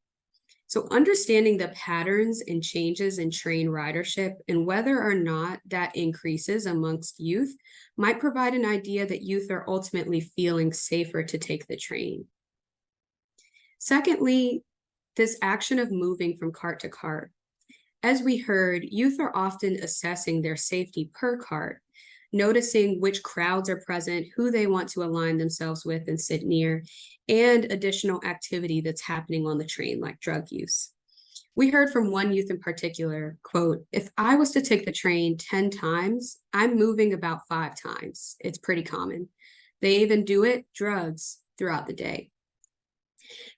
So understanding the patterns and changes in train ridership and whether or not that increases amongst youth might provide an idea that youth are ultimately feeling safer to take the train. Secondly, this action of moving from cart to cart. As we heard, youth are often assessing their safety per cart, noticing which crowds are present, who they want to align themselves with and sit near, and additional activity that's happening on the train, like drug use. We heard from one youth in particular, quote, "If I was to take the train 10 times, I'm moving about 5 times. It's pretty common. They even do it, drugs, throughout the day."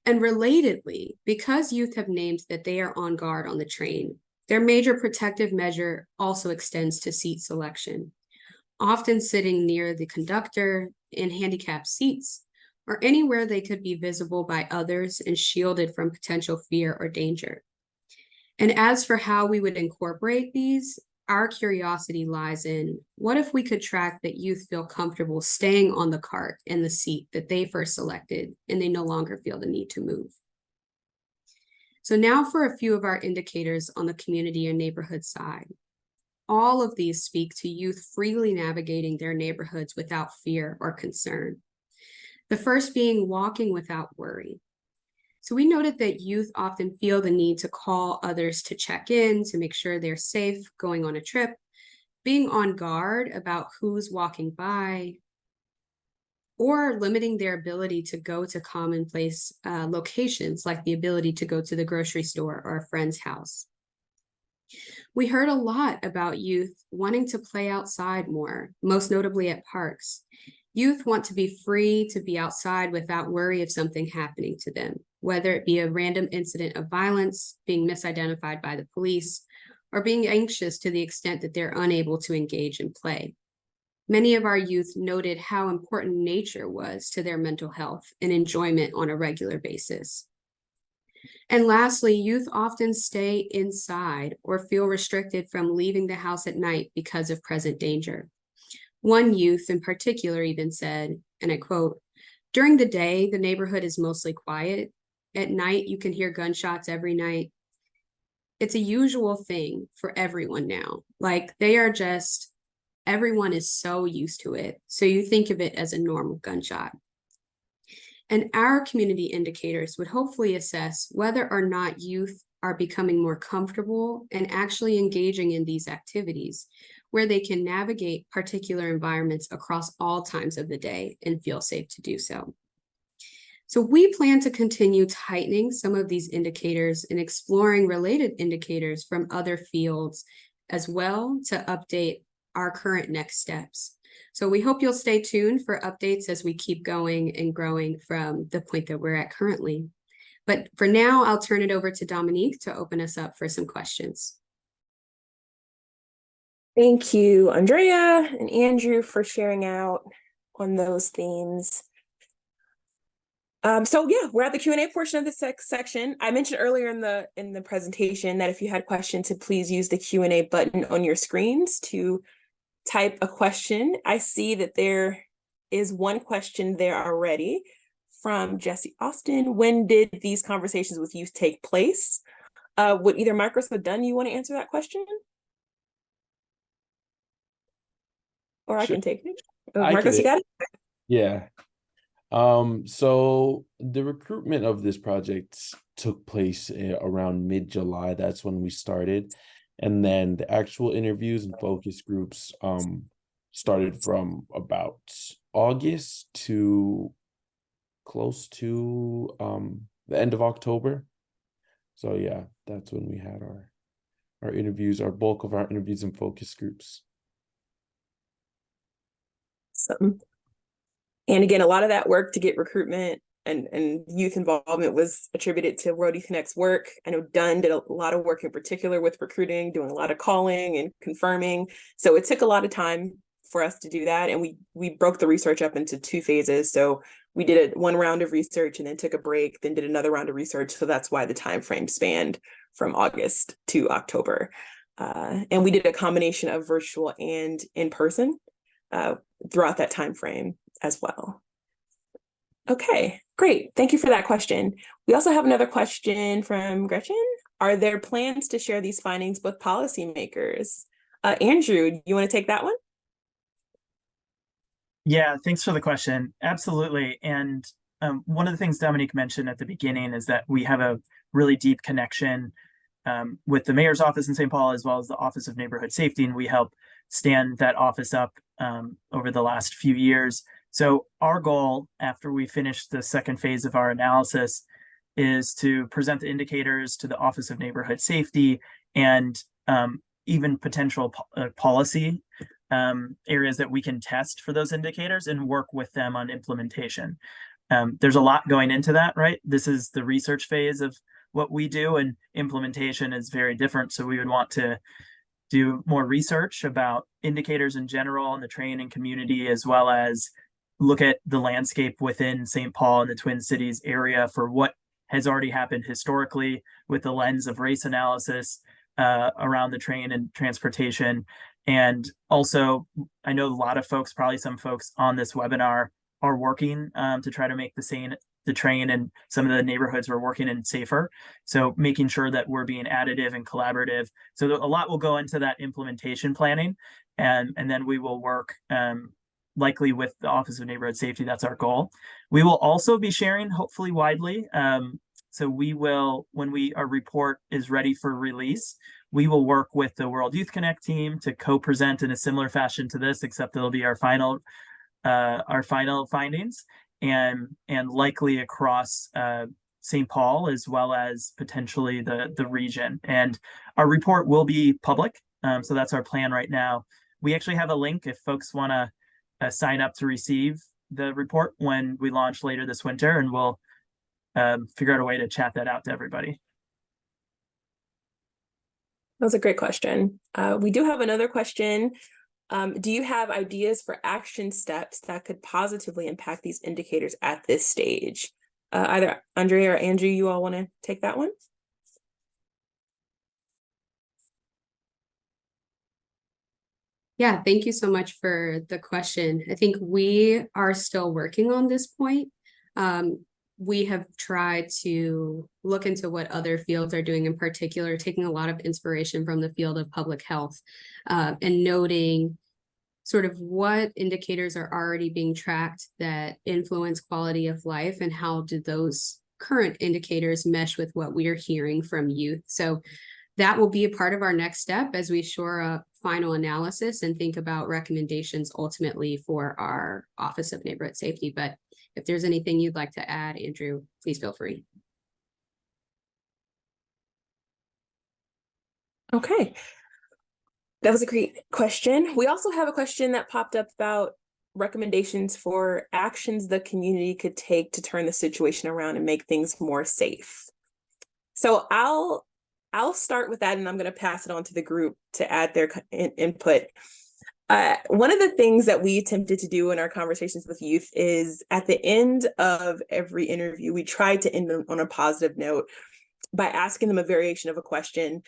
And relatedly, because youth have named that they are on guard on the train, their major protective measure also extends to seat selection. often sitting near the conductor, in handicapped seats, or anywhere they could be visible by others and shielded from potential fear or danger. And as for how we would incorporate these, our curiosity lies in, what if we could track that youth feel comfortable staying on the cart in the seat that they first selected and they no longer feel the need to move? So now for a few of our indicators on the community and neighborhood side. All of these speak to youth freely navigating their neighborhoods without fear or concern. The first being walking without worry. So we noted that youth often feel the need to call others to check in, to make sure they're safe going on a trip, being on guard about who's walking by, or limiting their ability to go to commonplace locations, like the ability to go to the grocery store or a friend's house. We heard a lot about youth wanting to play outside more, most notably at parks. Youth want to be free to be outside without worry of something happening to them, whether it be a random incident of violence, being misidentified by the police, or being anxious to the extent that they're unable to engage in play. Many of our youth noted how important nature was to their mental health and enjoyment on a regular basis. And lastly, youth often stay inside or feel restricted from leaving the house at night because of present danger. One youth in particular even said, and I quote, "During the day, the neighborhood is mostly quiet. At night, you can hear gunshots every night. It's a usual thing for everyone now. Like everyone is so used to it. So you think of it as a normal gunshot." And our community indicators would hopefully assess whether or not youth are becoming more comfortable and actually engaging in these activities, where they can navigate particular environments across all times of the day and feel safe to do so. So we plan to continue tightening some of these indicators and exploring related indicators from other fields as well to update our current next steps. So we hope you'll stay tuned for updates as we keep going and growing from the point that we're at currently. But for now, I'll turn it over to Dominique to open us up for some questions. Thank you, Andrea and Andrew, for sharing out on those themes. So yeah, we're at the Q&A portion of the section. I mentioned earlier in the presentation that if you had questions, to please use the Q&A button on your screens to type a question. I see that there is one question there already from Jesse Austin. When did these conversations with youth take place? Would either Marcus or Dunn, you want to answer that question? Or I can take it. Marcus, you got it? Yeah. So the recruitment of this project took place around mid-July. That's when we started. And then the actual interviews and focus groups started from about August to close to the end of October. So yeah, that's when we had our interviews, our bulk of our interviews and focus groups. And again, a lot of that work to get recruitment and youth involvement was attributed to World Youth Connect's work. I know Dunn did a lot of work in particular with recruiting, doing a lot of calling and confirming. So it took a lot of time for us to do that. And we broke the research up into 2 phases. So we did one round of research and then took a break, then did another round of research. So that's why the time frame spanned from August to October. And we did a combination of virtual and in person throughout that time frame as well. Okay, great. Thank you for that question. We also have another question from Gretchen. Are there plans to share these findings with policymakers? Andrew, you want to take that one? Yeah, thanks for the question. Absolutely. And one of the things Dominique mentioned at the beginning is that we have a really deep connection with the mayor's office in St. Paul, as well as the Office of Neighborhood Safety, and we help stand that office up over the last few years. So our goal, after we finish the second phase of our analysis, is to present the indicators to the Office of Neighborhood Safety and even potential policy areas that we can test for those indicators and work with them on implementation. There's a lot going into that, right? This is the research phase of what we do, and implementation is very different. So we would want to do more research about indicators in general in the training community, as well as look at the landscape within St. Paul and the Twin Cities area for what has already happened historically with the lens of race analysis around the train and transportation. And also, I know a lot of folks, probably some folks on this webinar, are working to try to make the train and some of the neighborhoods we're working in safer. So making sure that we're being additive and collaborative. So a lot will go into that implementation planning, and then we will work likely with the Office of Neighborhood Safety. That's our goal. We will also be sharing, hopefully widely. So we will, when our report is ready for release, we will work with the World Youth Connect team to co-present in a similar fashion to this, except it'll be our final findings, and likely across St. Paul as well as potentially the region. And our report will be public. So that's our plan right now. We actually have a link if folks want to sign up to receive the report when we launch later this winter, and we'll figure out a way to chat that out to everybody. That was a great question. We do have another question. Do you have ideas for action steps that could positively impact these indicators at this stage? Either Andrea or Andrew, you all want to take that one? Yeah, thank you so much for the question. I think we are still working on this point. We have tried to look into what other fields are doing, in particular, taking a lot of inspiration from the field of public health, and noting sort of what indicators are already being tracked that influence quality of life, and how do those current indicators mesh with what we are hearing from youth. So that will be a part of our next step as we shore up final analysis and think about recommendations ultimately for our Office of Neighborhood Safety. But if there's anything you'd like to add, Andrew, please feel free. Okay. That was a great question. We also have a question that popped up about recommendations for actions the community could take to turn the situation around and make things more safe. So I'll start with that, and I'm going to pass it on to the group to add their input. One of the things that we attempted to do in our conversations with youth is at the end of every interview, we tried to end on a positive note by asking them a variation of a question.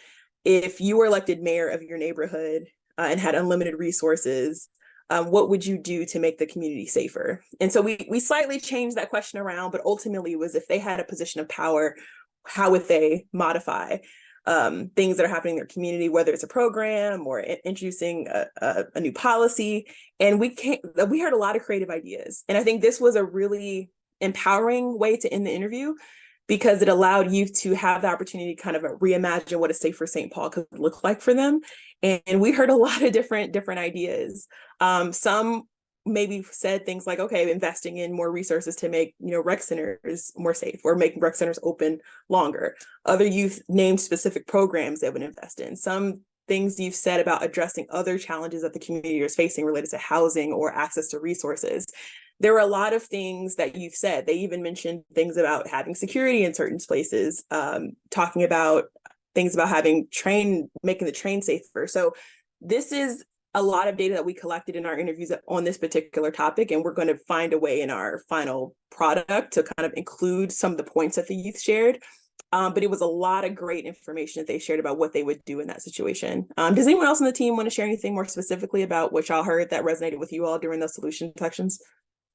If you were elected mayor of your neighborhood and had unlimited resources, what would you do to make the community safer? And so we slightly changed that question around, but ultimately it was, if they had a position of power, how would they modify things that are happening in their community, whether it's a program or introducing a new policy. And we heard a lot of creative ideas. And I think this was a really empowering way to end the interview, because it allowed youth to have the opportunity to kind of reimagine what a safer St. Paul could look like for them. And we heard a lot of different ideas. Some maybe said things like, okay, investing in more resources to make, rec centers more safe, or make rec centers open longer. Other youth named specific programs they would invest in. Some things you've said about addressing other challenges that the community is facing related to housing or access to resources. There were a lot of things that you've said. They even mentioned things about having security in certain places, talking about things about making the train safer. So this is a lot of data that we collected in our interviews on this particular topic, and we're going to find a way in our final product to kind of include some of the points that the youth shared. But it was a lot of great information that they shared about what they would do in that situation. Does anyone else on the team want to share anything more specifically about what y'all heard that resonated with you all during those solution sections?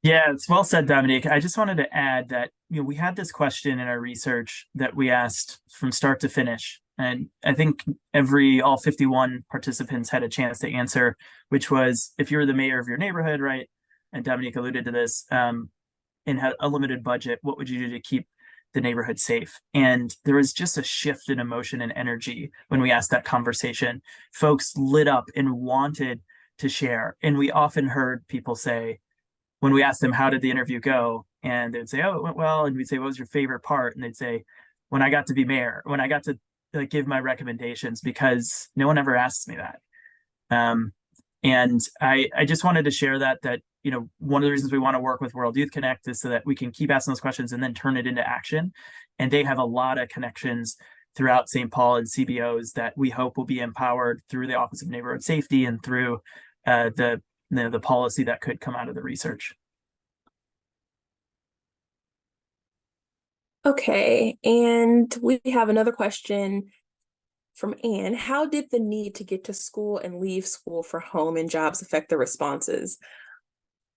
Yeah, it's well said, Dominique. I just wanted to add that, we had this question in our research that we asked from start to finish. And I think all 51 participants had a chance to answer, which was, if you were the mayor of your neighborhood, right? And Dominique alluded to this, and had a limited budget, what would you do to keep the neighborhood safe? And there was just a shift in emotion and energy when we asked that conversation. Folks lit up and wanted to share. And we often heard people say, when we asked them, how did the interview go? And they'd say, oh, it went well. And we'd say, what was your favorite part? And they'd say, when I got to be mayor, when I got to give my recommendations, because no one ever asks me that. And I just wanted to share that one of the reasons we want to work with World Youth Connect is so that we can keep asking those questions and then turn it into action. And they have a lot of connections throughout St. Paul and CBOs that we hope will be empowered through the Office of Neighborhood Safety and through the policy that could come out of the research. Okay, and we have another question from Anne. How did the need to get to school and leave school for home and jobs affect the responses?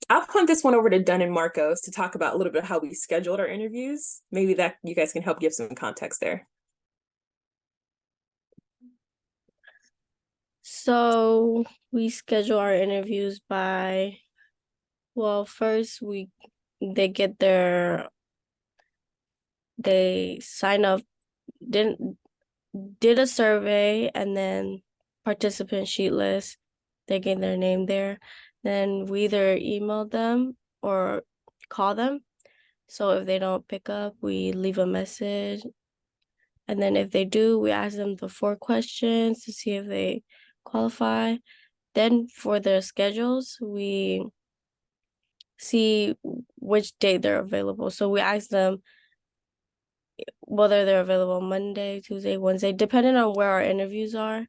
I'll punt this one over to Dunn and Marcos to talk about a little bit how we scheduled our interviews. Maybe that you guys can help give some context there. So we schedule our interviews by, well, first they sign up, did a survey, and then participant sheet list, they get their name there. Then we either email them or call them. So if they don't pick up, we leave a message. And then if they do, we ask them the 4 questions to see if they qualify. Then for their schedules, we see which date they're available. So we ask them whether they're available Monday, Tuesday, Wednesday, depending on where our interviews are.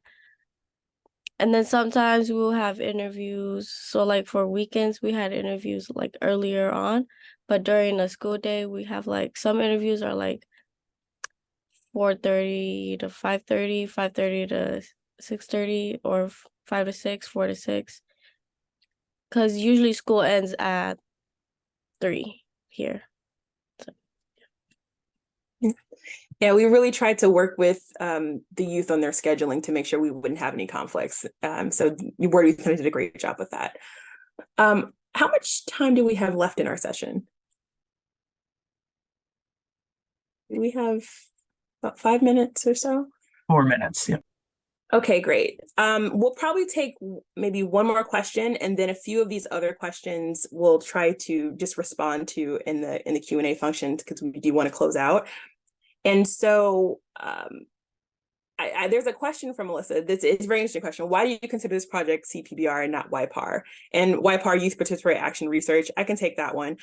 And then sometimes we will have interviews. So like for weekends, we had interviews like earlier on, but during a school day, we have like some interviews are like 4:30 to 5:30, 5:30 to 6:30, or 5 to 6, 4 to 6. Because usually school ends at 3 here. So, yeah, we really tried to work with the youth on their scheduling to make sure we wouldn't have any conflicts. So Word Youth did a great job with that. How much time do we have left in our session? Do we have about 5 minutes or so? 4 minutes, yeah. Okay, great. We'll probably take maybe one more question, and then a few of these other questions we'll try to just respond to in the Q&A function, because we do want to close out. And so there's a question from Melissa. This is a very interesting question. Why do you consider this project CPBR and not YPAR? And YPAR, Youth Participatory Action Research, I can take that one.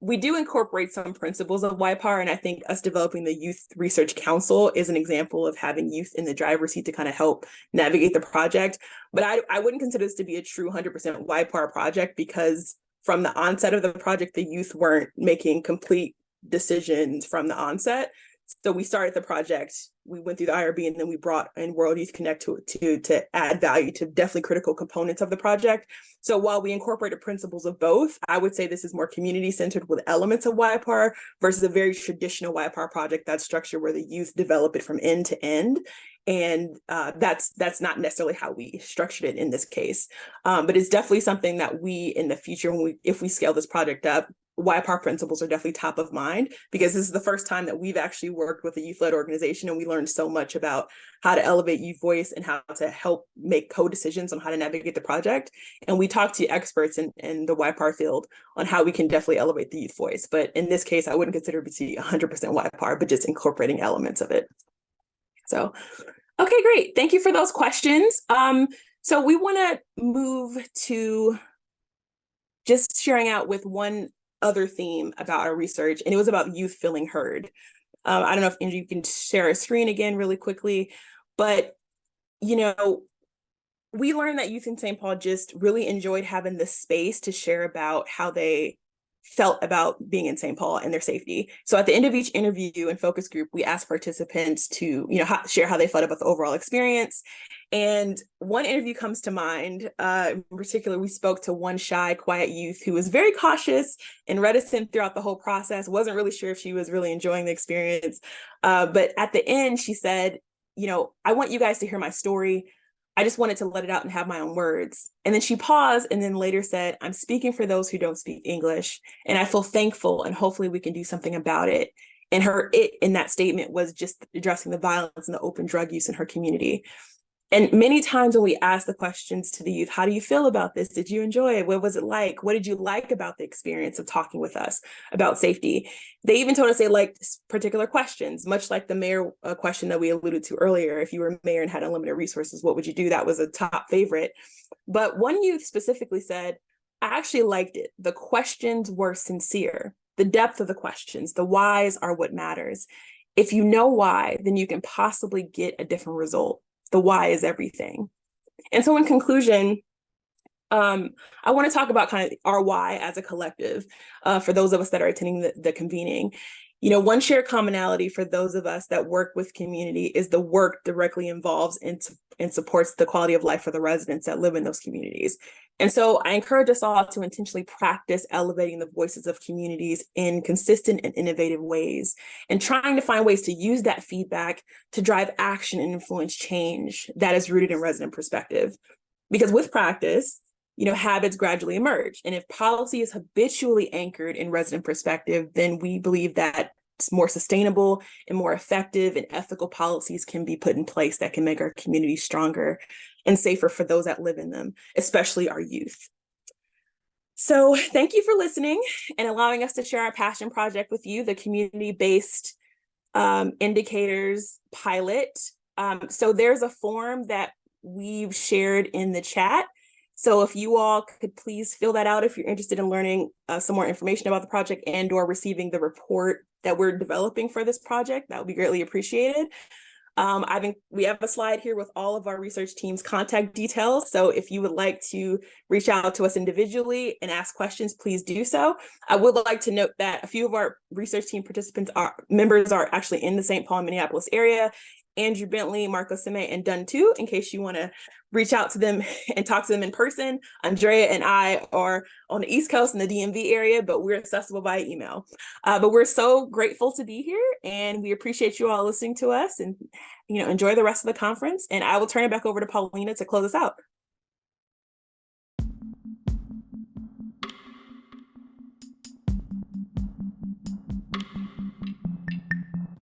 We do incorporate some principles of YPAR, and I think us developing the Youth Research Council is an example of having youth in the driver's seat to kind of help navigate the project. But I wouldn't consider this to be a true 100% YPAR project, because from the onset of the project, the youth weren't making complete decisions from the onset. So we started the project, we went through the IRB, and then we brought in World Youth Connect to add value to definitely critical components of the project. So while we incorporated principles of both, I would say this is more community-centered with elements of YPAR versus a very traditional YPAR project that's structured where the youth develop it from end to end. And that's not necessarily how we structured it in this case. But it's definitely something that we, in the future, if we scale this project up, YPAR principles are definitely top of mind, because this is the first time that we've actually worked with a youth-led organization, and we learned so much about how to elevate youth voice and how to help make co-decisions on how to navigate the project. And we talked to experts in the YPAR field on how we can definitely elevate the youth voice. But in this case, I wouldn't consider it to be 100% YPAR, but just incorporating elements of it. So, okay, great. Thank you for those questions. So we want to move to just sharing out with one other theme about our research, and it was about youth feeling heard. I don't know if Andrew, you can share a screen again really quickly, but we learned that youth in St. Paul just really enjoyed having this space to share about how they felt about being in St. Paul and their safety. So at the end of each interview and focus group, we asked participants to, share how they felt about the overall experience. And one interview comes to mind. In particular, we spoke to one shy, quiet youth who was very cautious and reticent throughout the whole process, wasn't really sure if she was really enjoying the experience. But at the end, she said, I want you guys to hear my story. I just wanted to let it out and have my own words. And then she paused and then later said, I'm speaking for those who don't speak English, and I feel thankful, and hopefully we can do something about it. And it in that statement was just addressing the violence and the open drug use in her community. And many times when we ask the questions to the youth, how do you feel about this? Did you enjoy it? What was it like? What did you like about the experience of talking with us about safety? They even told us they liked particular questions, much like the mayor question that we alluded to earlier. If you were mayor and had unlimited resources, what would you do? That was a top favorite. But one youth specifically said, I actually liked it. The questions were sincere. the depth of the questions. The whys are what matters. If you know why, then you can possibly get a different result. The why is everything. And so in conclusion, I want to talk about kind of our why as a collective for those of us that are attending the convening. You know, one shared commonality for those of us that work with community is the work directly involves and supports the quality of life for the residents that live in those communities. And so I encourage us all to intentionally practice elevating the voices of communities in consistent and innovative ways, and trying to find ways to use that feedback to drive action and influence change that is rooted in resident perspective. Because with practice, you know, habits gradually emerge. And if policy is habitually anchored in resident perspective, then we believe that more sustainable and more effective and ethical policies can be put in place that can make our communities stronger and safer for those that live in them, especially our youth. So thank you for listening and allowing us to share our passion project with you, the community-based indicators pilot. So there's a form that we've shared in the chat. So if you all could please fill that out if you're interested in learning some more information about the project and or receiving the report that we're developing for this project, that would be greatly appreciated. We have a slide here with all of our research team's contact details. So if you would like to reach out to us individually and ask questions, please do so. I would like to note that a few of our research team members are actually in the St. Paul and Minneapolis area. Andrew Bentley, Marco Sime, and Dunn too, in case you want to reach out to them and talk to them in person. Andrea and I are on the East Coast in the DMV area, but we're accessible by email. But we're so grateful to be here, and we appreciate you all listening to us, and enjoy the rest of the conference. And I will turn it back over to Paulina to close us out.